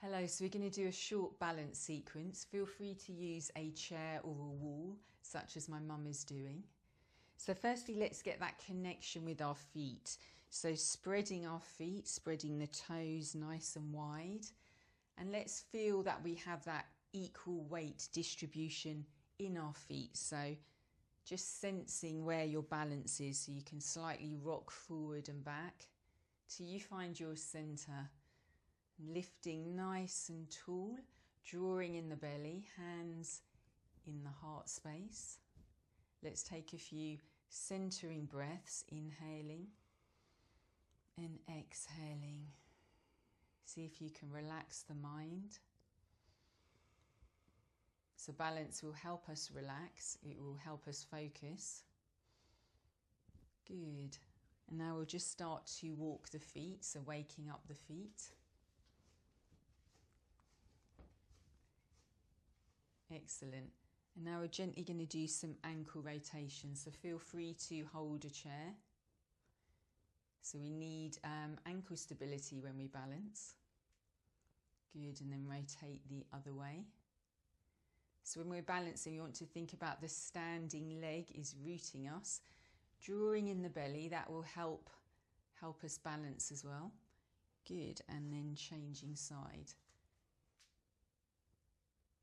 Hello, so we're going to do a short balance sequence. Feel free to use a chair or a wall, such as my mum is doing. So firstly, let's get that connection with our feet. So spreading our feet, spreading the toes nice and wide. And let's feel that we have that equal weight distribution in our feet. So just sensing where your balance is, so you can slightly rock forward and back till you find your centre. Lifting nice and tall, drawing in the belly, hands in the heart space. Let's take a few centering breaths, inhaling and exhaling. See if you can relax the mind. So balance will help us relax, it will help us focus. Good. And now we'll just start to walk the feet, so waking up the feet. Excellent. And now we're gently going to do some ankle rotation. So feel free to hold a chair. So we need ankle stability when we balance. Good. And then rotate the other way. So when we're balancing, we want to think about the standing leg is rooting us. Drawing in the belly, that will help us balance as well. Good. And then changing side.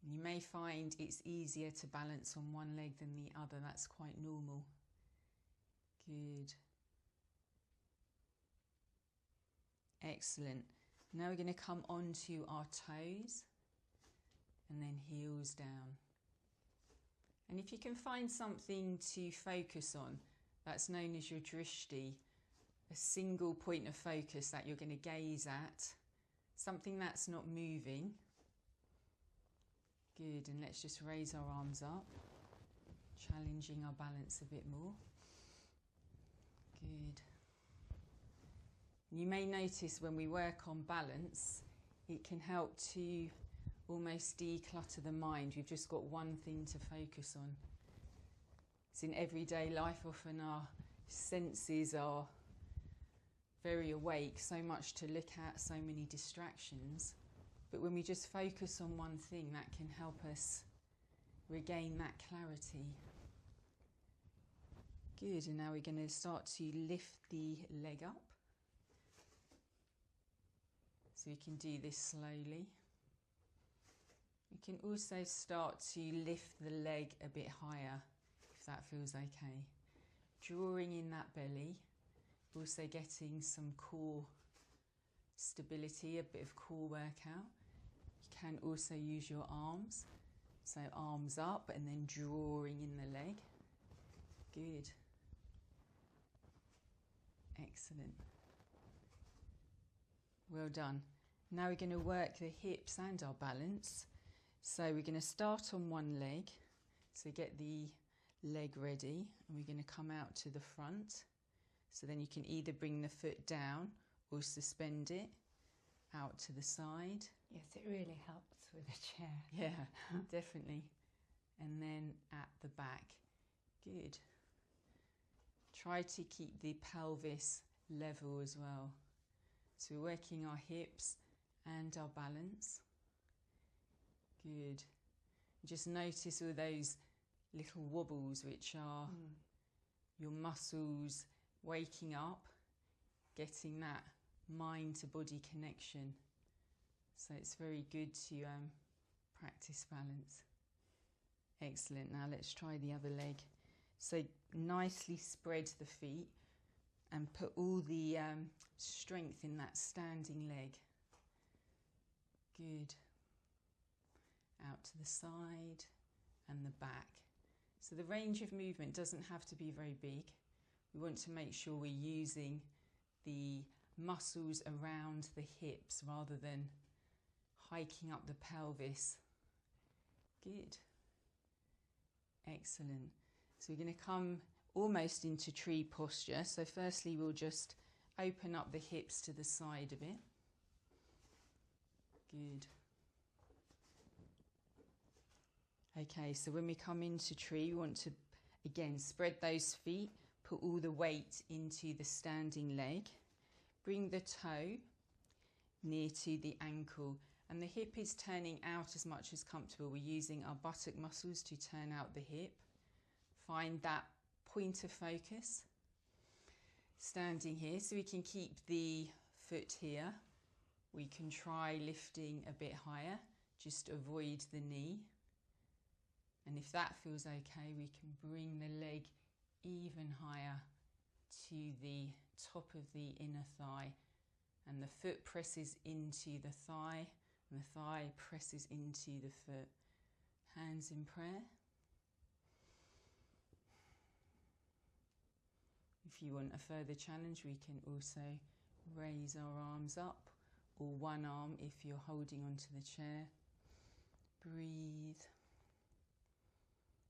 You may find it's easier to balance on one leg than the other. That's quite normal. Good. Excellent. Now we're going to come onto our toes and then heels down. And if you can find something to focus on, that's known as your drishti, a single point of focus that you're going to gaze at, something that's not moving. Good, and let's just raise our arms up, challenging our balance a bit more. Good. You may notice when we work on balance, it can help to almost declutter the mind. We've just got one thing to focus on. It's in everyday life, often our senses are very awake, so much to look at, so many distractions. But when we just focus on one thing, that can help us regain that clarity. Good, and now we're going to start to lift the leg up. So we can do this slowly. We can also start to lift the leg a bit higher, if that feels okay. Drawing in that belly, also getting some core stability, a bit of core workout. You can also use your arms, so arms up and then drawing in the leg. Good. Excellent. Well done. Now we're going to work the hips and our balance. So we're going to start on one leg, so get the leg ready, and we're going to come out to the front. So then you can either bring the foot down or suspend it out to the side. Yes, it really helps with a chair. Yeah, definitely. And then at the back. Good. Try to keep the pelvis level as well. So we're working our hips and our balance. Good. Just notice all those little wobbles, which are your muscles waking up, getting that mind to body connection. So it's very good to practice balance. Excellent. Now let's try the other leg. So nicely spread the feet and put all the strength in that standing leg. Good. Out to the side and the back. So the range of movement doesn't have to be very big. We want to make sure we're using the muscles around the hips rather than hiking up the pelvis. Good. Excellent. So we're going to come almost into tree posture. So firstly we'll just open up the hips to the side a bit. Good. Okay, so when we come into tree, we want to again spread those feet, put all the weight into the standing leg, bring the toe near to the ankle, And the hip is turning out as much as comfortable. We're using our buttock muscles to turn out the hip. Find that point of focus. Standing here, so we can keep the foot here. We can try lifting a bit higher, just avoid the knee. And if that feels okay, we can bring the leg even higher to the top of the inner thigh. And the foot presses into the thigh, and the thigh presses into the foot. Hands in prayer. If you want a further challenge, we can also raise our arms up, or one arm if you're holding onto the chair. Breathe.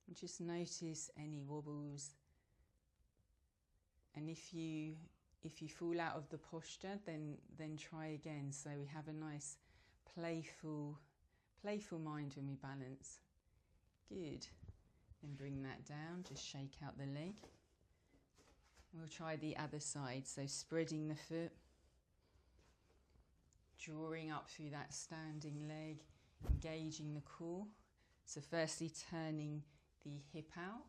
And just notice any wobbles. And if you fall out of the posture, then try again. So we have a nice playful mind when we balance. Good. Then bring that down, just shake out the leg. We'll try the other side, so spreading the foot, drawing up through that standing leg, engaging the core. So firstly turning the hip out,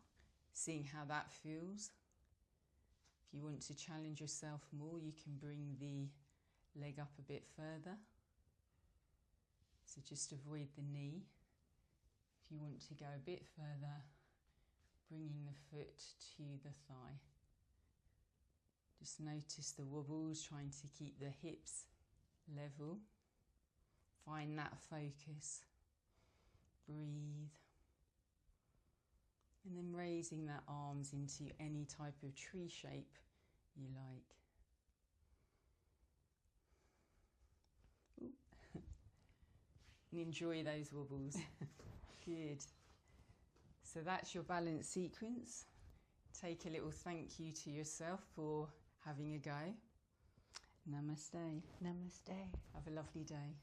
seeing how that feels. If you want to challenge yourself more, you can bring the leg up a bit further. So just avoid the knee. If you want to go a bit further, bringing the foot to the thigh. Just notice the wobbles, trying to keep the hips level. Find that focus. Breathe. And then raising the arms into any type of tree shape you like. And enjoy those wobbles. Good. So that's your balance sequence. Take a little thank you to yourself for having a go. Namaste. Namaste. Have a lovely day.